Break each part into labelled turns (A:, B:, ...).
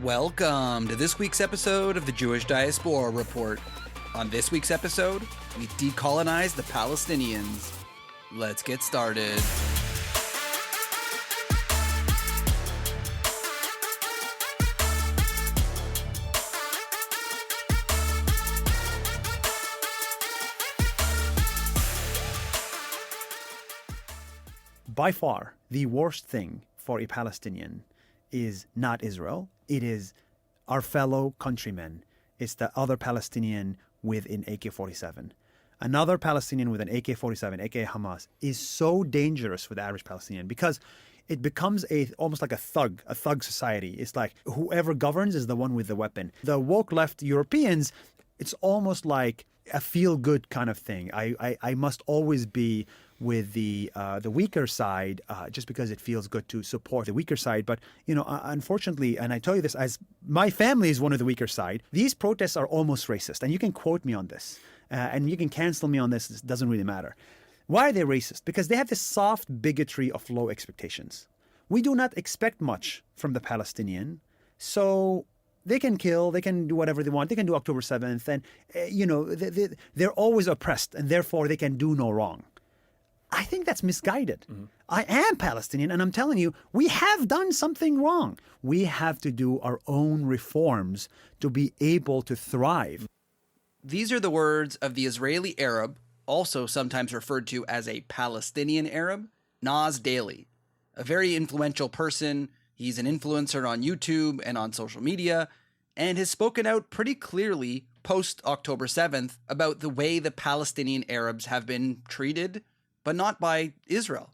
A: Welcome to this week's episode of the Jewish Diaspora Report. On this week's episode, we decolonize the Palestinians. Let's get started.
B: By far, the worst thing for a Palestinian is not Israel. It is our fellow countrymen. It's the other Palestinian with an AK-47. Another Palestinian with an AK-47, aka Hamas, is so dangerous for the average Palestinian because it becomes almost like a thug society. It's like whoever governs is the one with the weapon. The woke left Europeans, it's almost like a feel-good kind of thing. I must always be with the weaker side just because it feels good to support the weaker side. But, unfortunately, and I tell you this as my family is one of the weaker side, these protests are almost racist. And you can quote me on this and you can cancel me on this. It doesn't really matter. Why are they racist? Because they have this soft bigotry of low expectations. We do not expect much from the Palestinian. So they can kill, they can do whatever they want. They can do October 7th. And, they're always oppressed and therefore they can do no wrong. I think that's misguided. Mm-hmm. I am Palestinian, and I'm telling you, we have done something wrong. We have to do our own reforms to be able to thrive.
A: These are the words of the Israeli Arab, also sometimes referred to as a Palestinian Arab, Naz Daily, a very influential person. He's an influencer on YouTube and on social media, and has spoken out pretty clearly post-October 7th about the way the Palestinian Arabs have been treated, but not by Israel.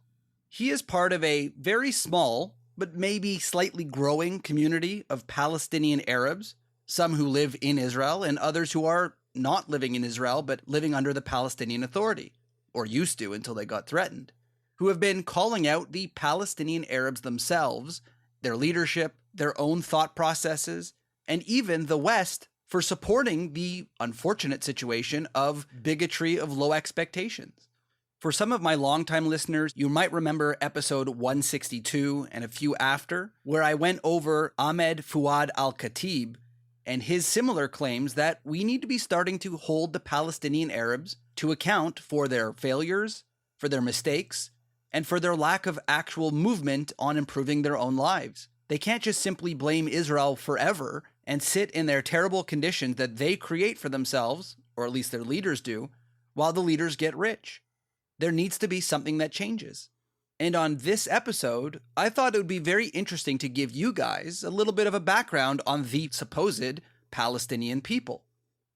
A: He is part of a very small, but maybe slightly growing community of Palestinian Arabs, some who live in Israel and others who are not living in Israel, but living under the Palestinian Authority, or used to until they got threatened, who have been calling out the Palestinian Arabs themselves, their leadership, their own thought processes, and even the West for supporting the unfortunate situation of bigotry of low expectations. For some of my longtime listeners, you might remember episode 162 and a few after, where I went over Ahmed Fuad al-Khatib and his similar claims that we need to be starting to hold the Palestinian Arabs to account for their failures, for their mistakes, and for their lack of actual movement on improving their own lives. They can't just simply blame Israel forever and sit in their terrible conditions that they create for themselves, or at least their leaders do, while the leaders get rich. There needs to be something that changes. And on this episode, I thought it would be very interesting to give you guys a little bit of a background on the supposed Palestinian people.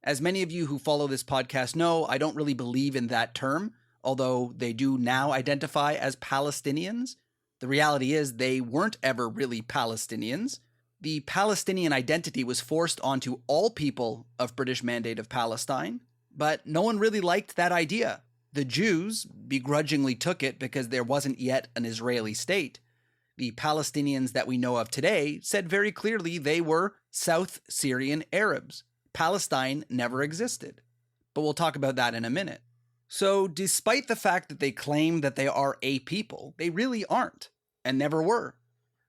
A: As many of you who follow this podcast know, I don't really believe in that term, although they do now identify as Palestinians. The reality is they weren't ever really Palestinians. The Palestinian identity was forced onto all people of British Mandate of Palestine, but no one really liked that idea. The Jews begrudgingly took it because there wasn't yet an Israeli state. The Palestinians that we know of today said very clearly they were South Syrian Arabs. Palestine never existed. But we'll talk about that in a minute. So despite the fact that they claim that they are a people, they really aren't and never were.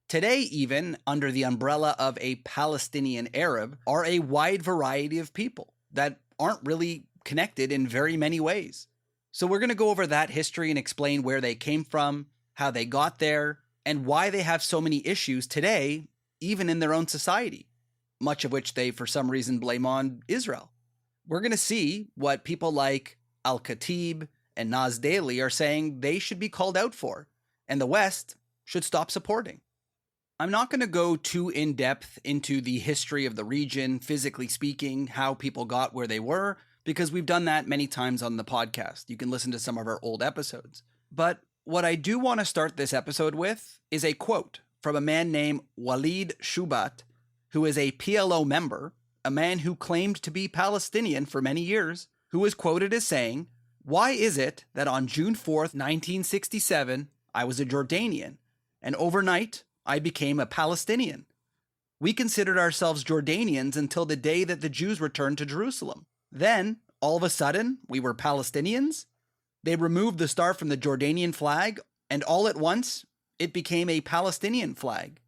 A: Today, even under the umbrella of a Palestinian Arab, are a wide variety of people that aren't really connected in very many ways. So we're going to go over that history and explain where they came from, how they got there, and why they have so many issues today, even in their own society, much of which they, for some reason, blame on Israel. We're going to see what people like Al-Khatib and Naz Daily are saying they should be called out for, and the West should stop supporting. I'm not going to go too in-depth into the history of the region, physically speaking, how people got where they were, because we've done that many times on the podcast. You can listen to some of our old episodes. But what I do want to start this episode with is a quote from a man named Walid Shubat, who is a PLO member, a man who claimed to be Palestinian for many years, who is quoted as saying, "Why is it that on June 4th, 1967, I was a Jordanian, and overnight I became a Palestinian? We considered ourselves Jordanians until the day that the Jews returned to Jerusalem. Then, all of a sudden, we were Palestinians. They removed the star from the Jordanian flag, and all at once, it became a Palestinian flag."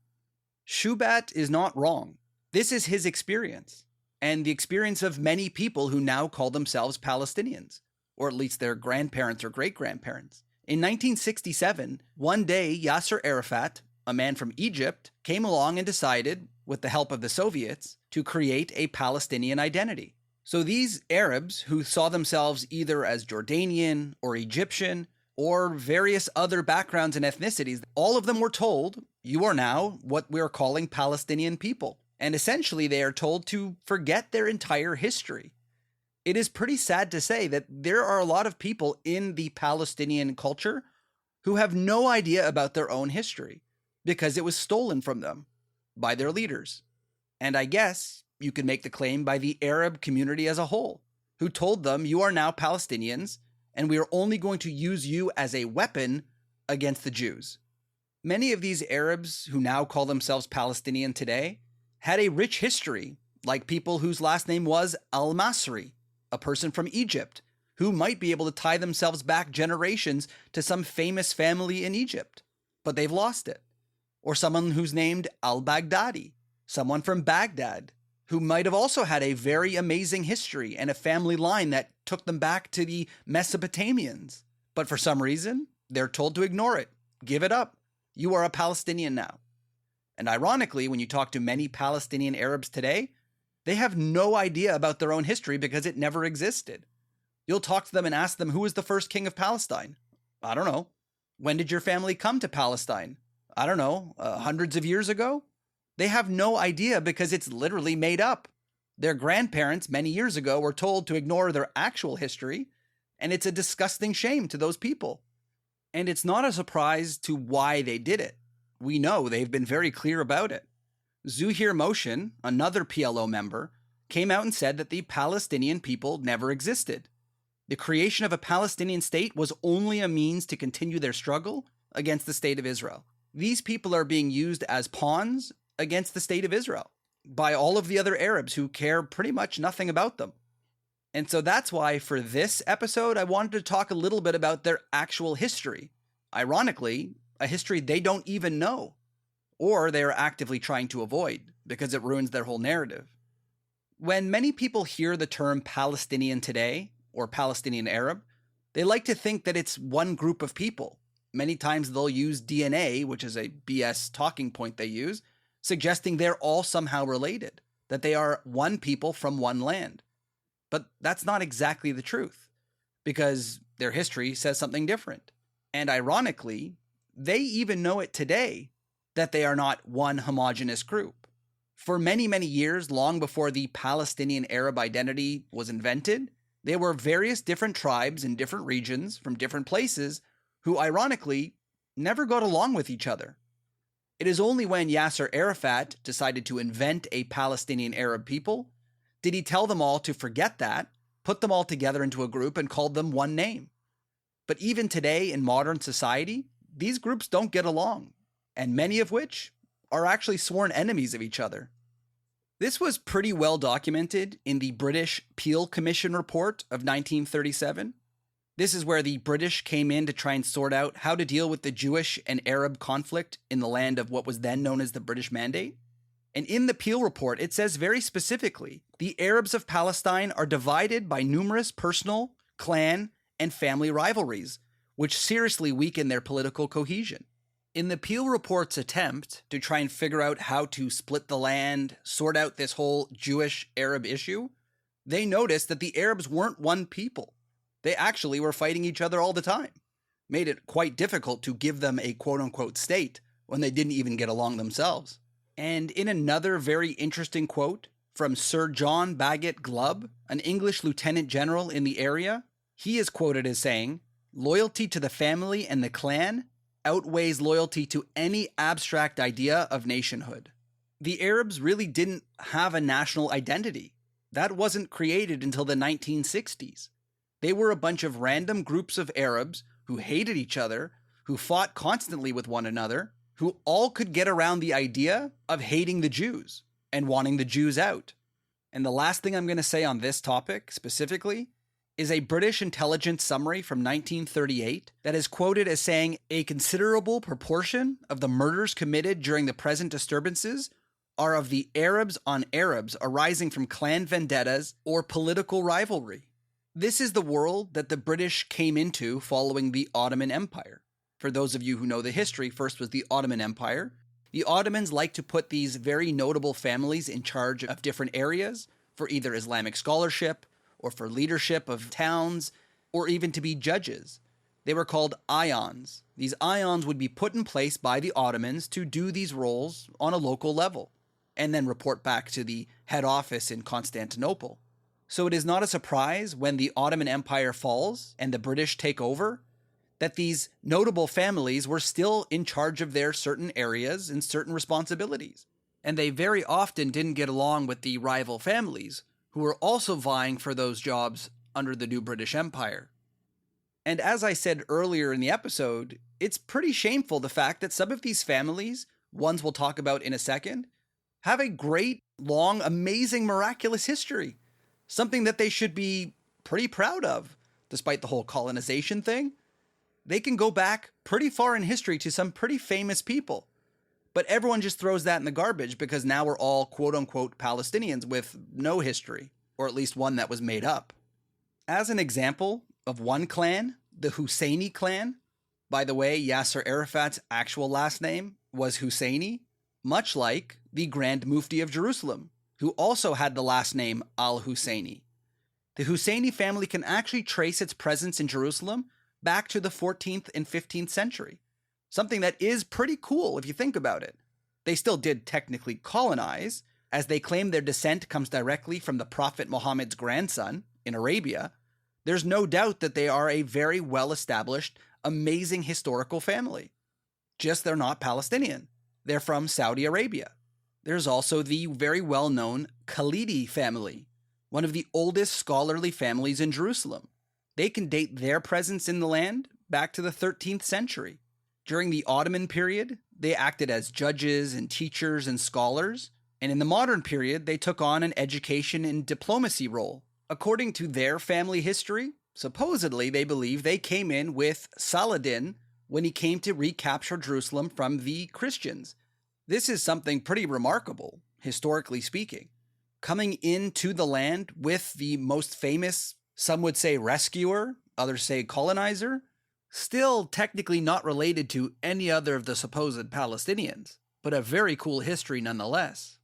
A: Shubat is not wrong. This is his experience, and the experience of many people who now call themselves Palestinians, or at least their grandparents or great-grandparents. In 1967, one day Yasser Arafat, a man from Egypt, came along and decided, with the help of the Soviets, to create a Palestinian identity. So these Arabs, who saw themselves either as Jordanian or Egyptian or various other backgrounds and ethnicities, all of them were told, you are now what we're calling Palestinian people. And essentially they are told to forget their entire history. It is pretty sad to say that there are a lot of people in the Palestinian culture who have no idea about their own history because it was stolen from them by their leaders. And I guess you could make the claim by the Arab community as a whole, who told them you are now Palestinians and we are only going to use you as a weapon against the Jews. Many of these Arabs who now call themselves Palestinian today had a rich history, like people whose last name was al-Masri, a person from Egypt, who might be able to tie themselves back generations to some famous family in Egypt, but they've lost it. Or someone who's named al-Baghdadi, someone from Baghdad, who might have also had a very amazing history and a family line that took them back to the Mesopotamians. But for some reason, they're told to ignore it. Give it up. You are a Palestinian now. And ironically, when you talk to many Palestinian Arabs today, they have no idea about their own history because it never existed. You'll talk to them and ask them, who was the first king of Palestine? I don't know. When did your family come to Palestine? I don't know, hundreds of years ago? They have no idea because it's literally made up. Their grandparents many years ago were told to ignore their actual history, and it's a disgusting shame to those people. And it's not a surprise to why they did it. We know they've been very clear about it. Zuhair Moshin, another PLO member, came out and said that the Palestinian people never existed. The creation of a Palestinian state was only a means to continue their struggle against the state of Israel. These people are being used as pawns against the state of Israel by all of the other Arabs who care pretty much nothing about them. And so that's why for this episode, I wanted to talk a little bit about their actual history. Ironically, a history they don't even know, or they are actively trying to avoid because it ruins their whole narrative. When many people hear the term Palestinian today, or Palestinian Arab, they like to think that it's one group of people. Many times they'll use DNA, which is a BS talking point they use, suggesting they're all somehow related, that they are one people from one land. But that's not exactly the truth, because their history says something different. And ironically, they even know it today that they are not one homogenous group. For many, many years, long before the Palestinian Arab identity was invented, there were various different tribes in different regions from different places who, ironically, never got along with each other. It is only when Yasser Arafat decided to invent a Palestinian Arab people did he tell them all to forget that, put them all together into a group, and called them one name. But even today in modern society, these groups don't get along, and many of which are actually sworn enemies of each other. This was pretty well documented in the British Peel Commission report of 1937. This is where the British came in to try and sort out how to deal with the Jewish and Arab conflict in the land of what was then known as the British Mandate. And in the Peel report, it says very specifically, the Arabs of Palestine are divided by numerous personal, clan, and family rivalries, which seriously weaken their political cohesion. In the Peel report's attempt to try and figure out how to split the land, sort out this whole Jewish-Arab issue, they noticed that the Arabs weren't one people. They actually were fighting each other all the time. Made it quite difficult to give them a quote-unquote state when they didn't even get along themselves. And in another very interesting quote from Sir John Bagot Glubb, an English lieutenant general in the area, he is quoted as saying, "Loyalty to the family and the clan outweighs loyalty to any abstract idea of nationhood." The Arabs really didn't have a national identity. That wasn't created until the 1960s. They were a bunch of random groups of Arabs who hated each other, who fought constantly with one another, who all could get around the idea of hating the Jews and wanting the Jews out. And the last thing I'm going to say on this topic specifically is a British intelligence summary from 1938 that is quoted as saying a considerable proportion of the murders committed during the present disturbances are of the Arabs on Arabs arising from clan vendettas or political rivalry. This is the world that the British came into following the Ottoman Empire. For those of you who know the history, first was the Ottoman Empire. The Ottomans liked to put these very notable families in charge of different areas for either Islamic scholarship or for leadership of towns or even to be judges. They were called ions. These ions would be put in place by the Ottomans to do these roles on a local level and then report back to the head office in Constantinople. So it is not a surprise when the Ottoman Empire falls and the British take over that these notable families were still in charge of their certain areas and certain responsibilities. And they very often didn't get along with the rival families who were also vying for those jobs under the new British Empire. And as I said earlier in the episode, it's pretty shameful the fact that some of these families, ones we'll talk about in a second, have a great, long, amazing, miraculous history. Something that they should be pretty proud of, despite the whole colonization thing. They can go back pretty far in history to some pretty famous people. But everyone just throws that in the garbage because now we're all quote-unquote Palestinians with no history, or at least one that was made up. As an example of one clan, the Husseini clan, by the way, Yasser Arafat's actual last name was Husseini, much like the Grand Mufti of Jerusalem, who also had the last name al-Husseini. The Husseini family can actually trace its presence in Jerusalem back to the 14th and 15th century, something that is pretty cool if you think about it. They still did technically colonize, as they claim their descent comes directly from the Prophet Muhammad's grandson in Arabia. There's no doubt that they are a very well-established, amazing historical family. Just they're not Palestinian. They're from Saudi Arabia. There's also the very well-known Khalidi family, one of the oldest scholarly families in Jerusalem. They can date their presence in the land back to the 13th century. During the Ottoman period, they acted as judges and teachers and scholars, and in the modern period, they took on an education and diplomacy role. According to their family history, supposedly they believe they came in with Saladin when he came to recapture Jerusalem from the Christians. This is something pretty remarkable, historically speaking. Coming into the land with the most famous, some would say rescuer, others say colonizer, still technically not related to any other of the supposed Palestinians, but a very cool history nonetheless.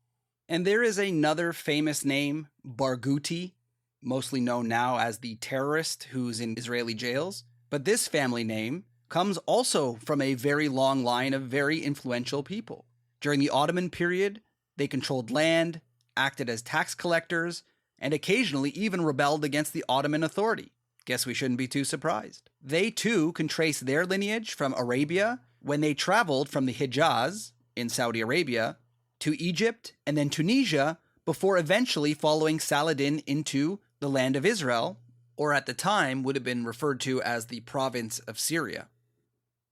A: And there is another famous name, Barghouti, mostly known now as the terrorist who's in Israeli jails. But this family name comes also from a very long line of very influential people. During the Ottoman period, they controlled land, acted as tax collectors, and occasionally even rebelled against the Ottoman authority. Guess we shouldn't be too surprised. They too can trace their lineage from Arabia when they traveled from the Hijaz in Saudi Arabia to Egypt and then Tunisia before eventually following Saladin into the land of Israel, or at the time would have been referred to as the province of Syria.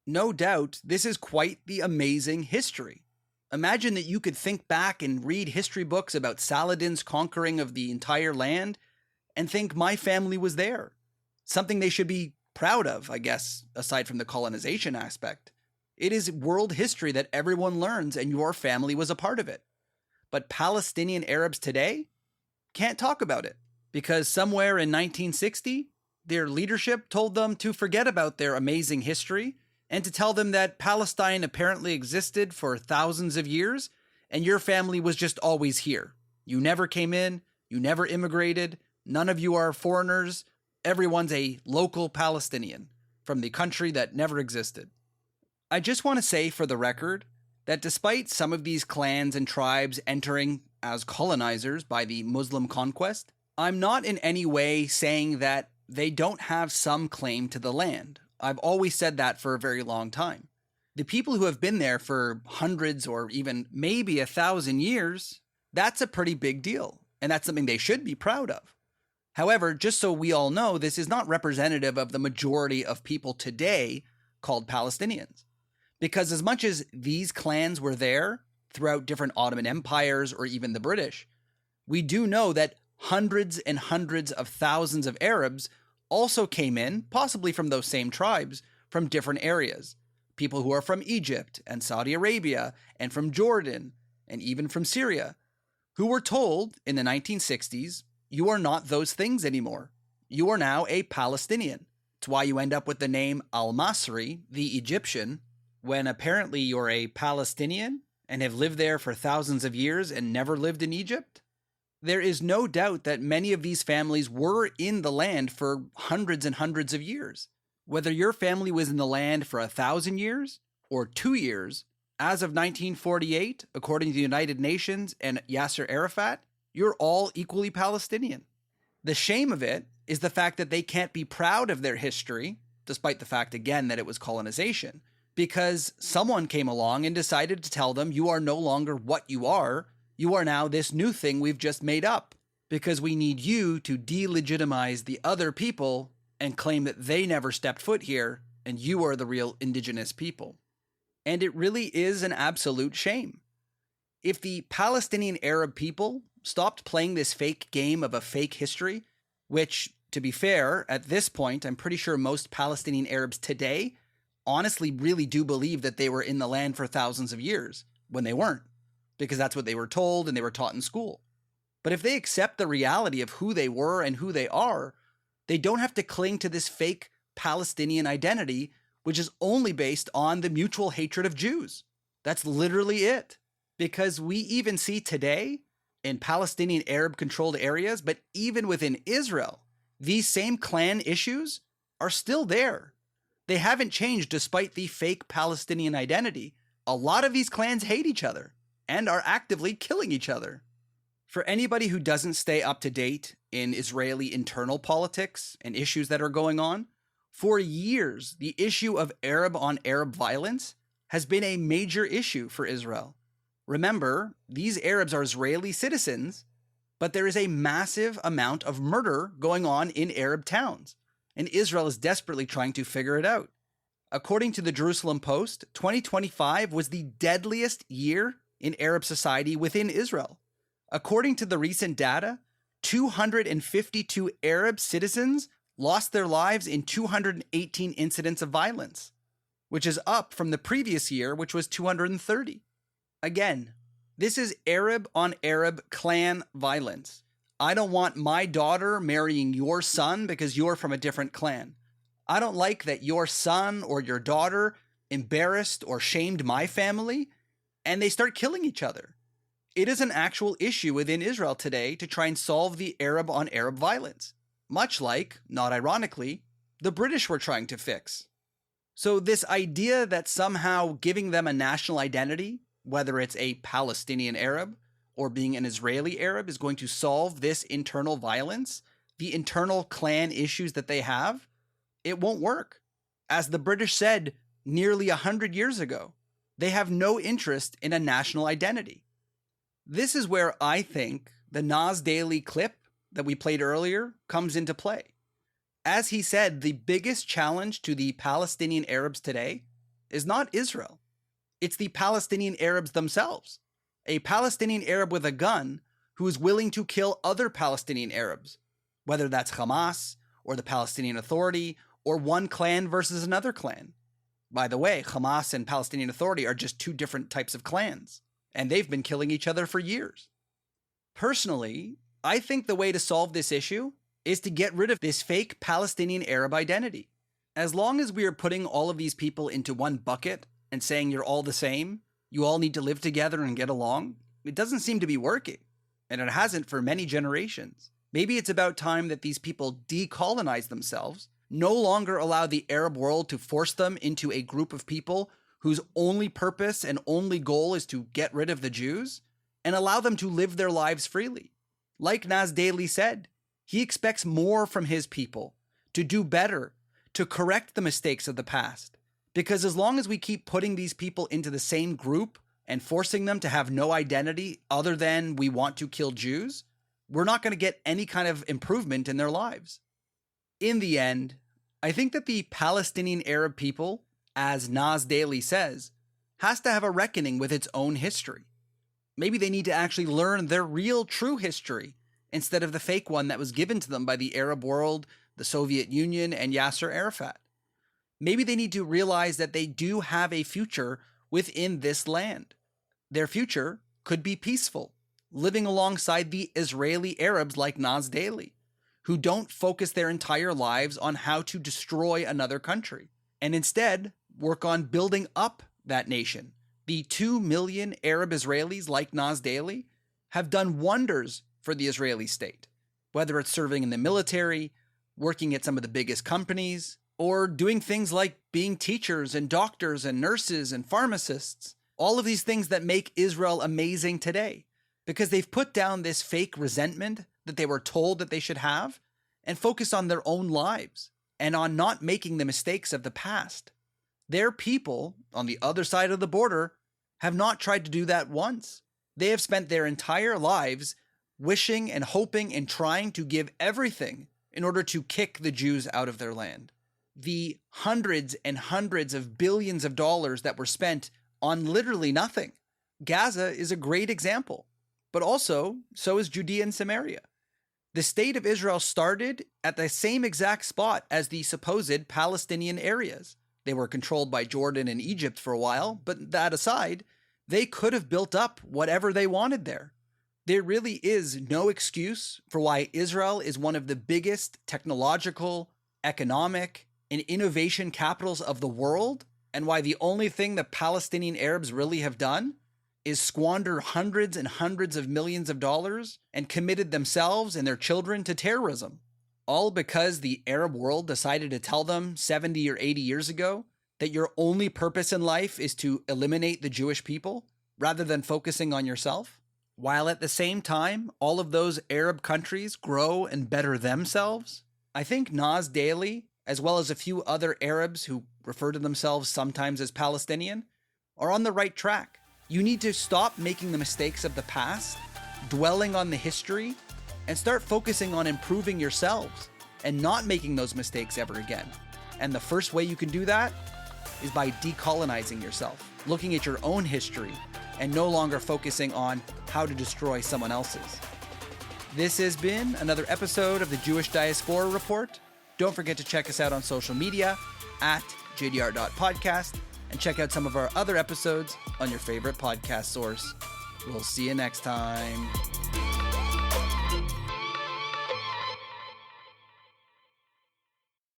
A: No doubt, this is quite the amazing history. Imagine that you could think back and read history books about Saladin's conquering of the entire land and think my family was there. Something they should be proud of, I guess, aside from the colonization aspect. It is world history that everyone learns, and your family was a part of it. But Palestinian Arabs today can't talk about it because somewhere in 1960, their leadership told them to forget about their amazing history and to tell them that Palestine apparently existed for thousands of years and your family was just always here. You never came in, you never immigrated, none of you are foreigners, everyone's a local Palestinian from the country that never existed. I just want to say for the record that despite some of these clans and tribes entering as colonizers by the Muslim conquest, I'm not in any way saying that they don't have some claim to the land. I've always said that for a very long time. The people who have been there for hundreds or even maybe 1,000 years, that's a pretty big deal, and that's something they should be proud of. However, just so we all know, this is not representative of the majority of people today called Palestinians. Because as much as these clans were there throughout different Ottoman empires or even the British, we do know that hundreds and hundreds of thousands of Arabs also came in, possibly from those same tribes, from different areas. People who are from Egypt and Saudi Arabia and from Jordan and even from Syria, who were told in the 1960s, you are not those things anymore. You are now a Palestinian. It's why you end up with the name Al-Masri, the Egyptian, when apparently you're a Palestinian and have lived there for thousands of years and never lived in Egypt. There is no doubt that many of these families were in the land for hundreds and hundreds of years. Whether your family was in the land for 1,000 years or 2 years, as of 1948, according to the United Nations and Yasser Arafat, you're all equally Palestinian. The shame of it is the fact that they can't be proud of their history, despite the fact, again, that it was colonization, because someone came along and decided to tell them you are no longer what you are now this new thing we've just made up, because we need you to delegitimize the other people and claim that they never stepped foot here and you are the real indigenous people. And it really is an absolute shame. If the Palestinian Arab people stopped playing this fake game of a fake history, which, to be fair, at this point, I'm pretty sure most Palestinian Arabs today honestly really do believe that they were in the land for thousands of years when they weren't, because that's what they were told and they were taught in school. But if they accept the reality of who they were and who they are, they don't have to cling to this fake Palestinian identity, which is only based on the mutual hatred of Jews. That's literally it. Because we even see today in Palestinian Arab-controlled areas, but even within Israel, these same clan issues are still there. They haven't changed despite the fake Palestinian identity. A lot of these clans hate each other and are actively killing each other. For anybody who doesn't stay up to date in Israeli internal politics and issues that are going on, for years, the issue of Arab-on-Arab violence has been a major issue for Israel. Remember, these Arabs are Israeli citizens, but there is a massive amount of murder going on in Arab towns, and Israel is desperately trying to figure it out. According to the Jerusalem Post, 2025 was the deadliest year in Arab society within Israel. According to the recent data, 252 Arab citizens lost their lives in 218 incidents of violence, which is up from the previous year, which was 230. Again, this is Arab-on-Arab clan violence. I don't want my daughter marrying your son because you're from a different clan. I don't like that your son or your daughter embarrassed or shamed my family, and they start killing each other. It is an actual issue within Israel today to try and solve the Arab-on-Arab violence, much like, not ironically, the British were trying to fix. So this idea that somehow giving them a national identity, whether it's a Palestinian Arab or being an Israeli Arab, is going to solve this internal violence, the internal clan issues that they have, it won't work. As the British said nearly 100 years ago, they have no interest in a national identity. This is where I think the Nas Daily clip that we played earlier comes into play. As he said, the biggest challenge to the Palestinian Arabs today is not Israel. It's the Palestinian Arabs themselves. A Palestinian Arab with a gun who is willing to kill other Palestinian Arabs, whether that's Hamas or the Palestinian Authority or one clan versus another clan. By the way, Hamas and Palestinian Authority are just two different types of clans, and they've been killing each other for years. Personally, I think the way to solve this issue is to get rid of this fake Palestinian Arab identity. As long as we are putting all of these people into one bucket and saying you're all the same, you all need to live together and get along, it doesn't seem to be working, and it hasn't for many generations. Maybe it's about time that these people decolonize themselves, no longer allow the Arab world to force them into a group of people whose only purpose and only goal is to get rid of the Jews, and allow them to live their lives freely. Like Nas Daily said, he expects more from his people, to do better, to correct the mistakes of the past. Because as long as we keep putting these people into the same group and forcing them to have no identity other than we want to kill Jews, we're not going to get any kind of improvement in their lives. In the end, I think that the Palestinian Arab people, as Nas Daily says, has to have a reckoning with its own history. Maybe they need to actually learn their real true history instead of the fake one that was given to them by the Arab world, the Soviet Union, and Yasser Arafat. Maybe they need to realize that they do have a future within this land. Their future could be peaceful, living alongside the Israeli Arabs like Naz Daily, who don't focus their entire lives on how to destroy another country, and instead work on building up that nation. The 2 million Arab Israelis like Naz Daily have done wonders for the Israeli state, whether it's serving in the military, working at some of the biggest companies, or doing things like being teachers and doctors and nurses and pharmacists. All of these things that make Israel amazing today, because they've put down this fake resentment that they were told that they should have and focused on their own lives and on not making the mistakes of the past. Their people on the other side of the border have not tried to do that once. They have spent their entire lives wishing and hoping and trying to give everything in order to kick the Jews out of their land. The hundreds and hundreds of billions of dollars that were spent on literally nothing. Gaza is a great example, but also so is Judea and Samaria. The state of Israel started at the same exact spot as the supposed Palestinian areas. They were controlled by Jordan and Egypt for a while, but that aside, they could have built up whatever they wanted there. There really is no excuse for why Israel is one of the biggest technological, economic, and innovation capitals of the world, and why the only thing the Palestinian Arabs really have done is squander hundreds and hundreds of millions of dollars and committed themselves and their children to terrorism. All because the Arab world decided to tell them 70 or 80 years ago that your only purpose in life is to eliminate the Jewish people rather than focusing on yourself. While at the same time, all of those Arab countries grow and better themselves. I think Naz Daily, as well as a few other Arabs who refer to themselves sometimes as Palestinian, are on the right track. You need to stop making the mistakes of the past, dwelling on the history, and start focusing on improving yourselves and not making those mistakes ever again. And the first way you can do that is by decolonizing yourself, looking at your own history and no longer focusing on how to destroy someone else's. This has been another episode of the Jewish Diaspora Report. Don't forget to check us out on social media at jdr.podcast and check out some of our other episodes on your favorite podcast source. We'll see you next time.